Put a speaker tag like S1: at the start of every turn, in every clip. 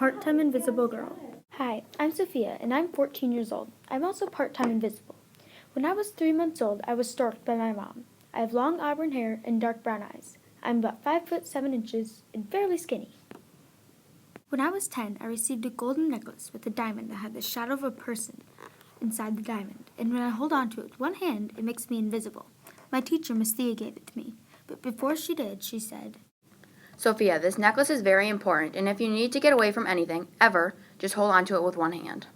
S1: part-time invisible girl. Hi, I'm Sophia, and I'm 14 years old. I'm also part-time invisible. When I was 3 months old, I was storked by my mom. I have long auburn hair and dark brown eyes. I'm about 5 foot 7 inches and fairly skinny. When I was 10, I received a golden necklace with a diamond that had the shadow of a person inside the diamond, and when I hold on to it with one hand, it makes me invisible. My teacher, Miss Thea, gave it to me, but before she did, she said,
S2: Sophia, this necklace is very important, and if you need to get away from anything, ever, just hold on to it with one hand.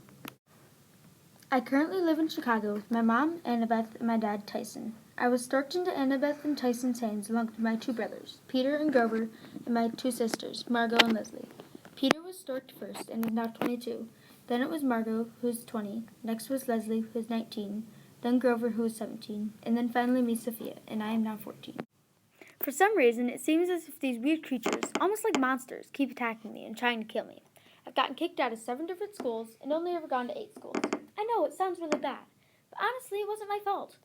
S1: I currently live in Chicago with my mom, Annabeth, and my dad, Tyson. I was storked into Annabeth and Tyson's hands along with my 2 brothers, Peter and Grover, and my 2 sisters, Margot and Leslie. Peter was storked first and is now 22. Then it was Margot, who is 20. Next was Leslie, who is 19. Then Grover, who is 17. And then finally me, Sophia, and I am now 14. For some reason, it seems as if these weird creatures, almost like monsters, keep attacking me and trying to kill me. I've gotten kicked out of 7 different schools and only ever gone to 8 schools. I know, it sounds really bad, but honestly, it wasn't my fault.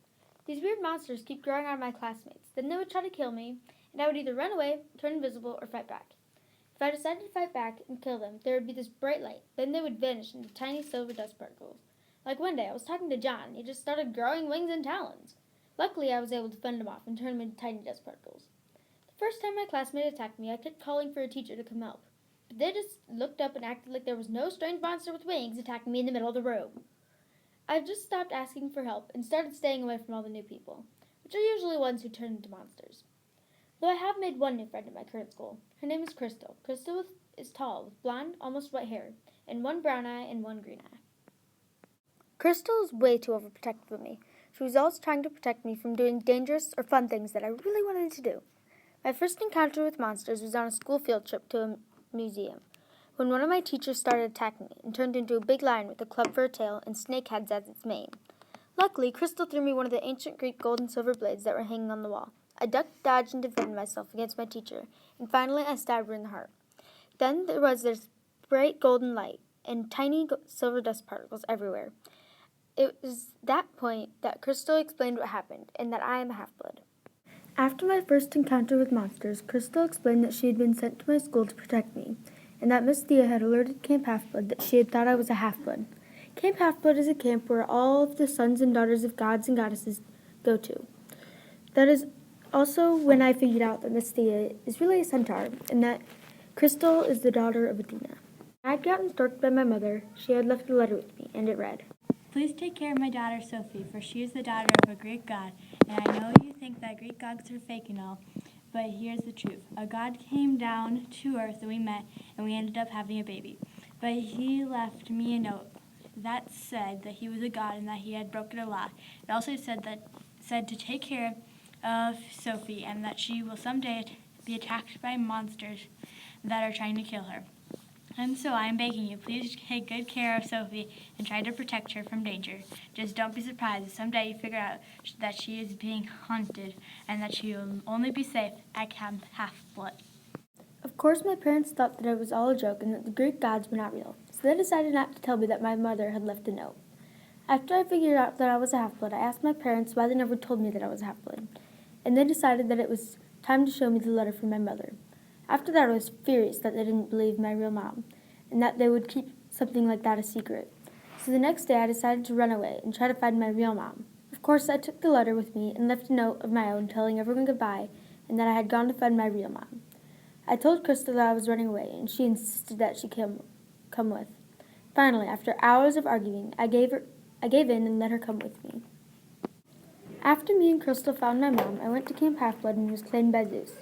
S1: These weird monsters keep growing out of my classmates. Then they would try to kill me, and I would either run away, turn invisible, or fight back. If I decided to fight back and kill them, there would be this bright light. Then they would vanish into tiny silver dust particles. Like one day, I was talking to John, and he just started growing wings and talons. Luckily, I was able to fend him off and turn him into tiny dust particles. The first time my classmate attacked me, I kept calling for a teacher to come help. But they just looked up and acted like there was no strange monster with wings attacking me in the middle of the room. I've just stopped asking for help and started staying away from all the new people, which are usually ones who turn into monsters. Though I have made one new friend at my current school. Her name is Crystal. Crystal is tall, with blonde, almost white hair, and 1 brown eye and 1 green eye. Crystal is way too overprotective of me. She was always trying to protect me from doing dangerous or fun things that I really wanted to do. My first encounter with monsters was on a school field trip to a museum, when one of my teachers started attacking me and turned into a big lion with a club for a tail and snake heads as its mane. Luckily, Crystal threw me one of the ancient Greek gold and silver blades that were hanging on the wall. I ducked, dodged, and defended myself against my teacher, and finally I stabbed her in the heart. Then there was this bright golden light and tiny silver dust particles everywhere. It was that point that Crystal explained what happened, and that I am a half-blood. After my first encounter with monsters, Crystal explained that she had been sent to my school to protect me, and that Miss Thea had alerted Camp Half-Blood that she had thought I was a half-blood. Camp Half-Blood is a camp where all of the sons and daughters of gods and goddesses go to. That is also when I figured out that Miss Thea is really a centaur, and that Crystal is the daughter of Athena. I had gotten storked by my mother. She had left a letter with me, and it read,
S3: "Please take care of my daughter Sophie, for she is the daughter of a Greek god, and I know you think that Greek gods are fake and all, but here's the truth. A god came down to earth and we met, and we ended up having a baby. But he left me a note that said that he was a god and that he had broken a law. It also said to take care of Sophie and that she will someday be attacked by monsters that are trying to kill her. And so I'm begging you, please take good care of Sophie and try to protect her from danger. Just don't be surprised if someday you figure out that she is being hunted and that she will only be safe at Camp Half-Blood."
S1: Of course, my parents thought that it was all a joke and that the Greek gods were not real, so they decided not to tell me that my mother had left a note. After I figured out that I was a half-blood, I asked my parents why they never told me that I was a half-blood, and they decided that it was time to show me the letter from my mother. After that, I was furious that they didn't believe my real mom, and that they would keep something like that a secret. So the next day, I decided to run away and try to find my real mom. Of course, I took the letter with me and left a note of my own telling everyone goodbye and that I had gone to find my real mom. I told Crystal that I was running away, and she insisted that she come with. Finally, after hours of arguing, I gave in and let her come with me. After me and Crystal found my mom, I went to Camp Half-Blood and was claimed by Zeus.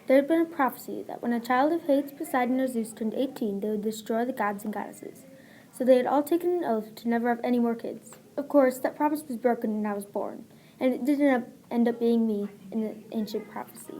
S1: There had been a prophecy that when a child of Hades, Poseidon, or Zeus turned 18, they would destroy the gods and goddesses. So they had all taken an oath to never have any more kids. Of course, that promise was broken and I was born, and it didn't end up being me in the ancient prophecy.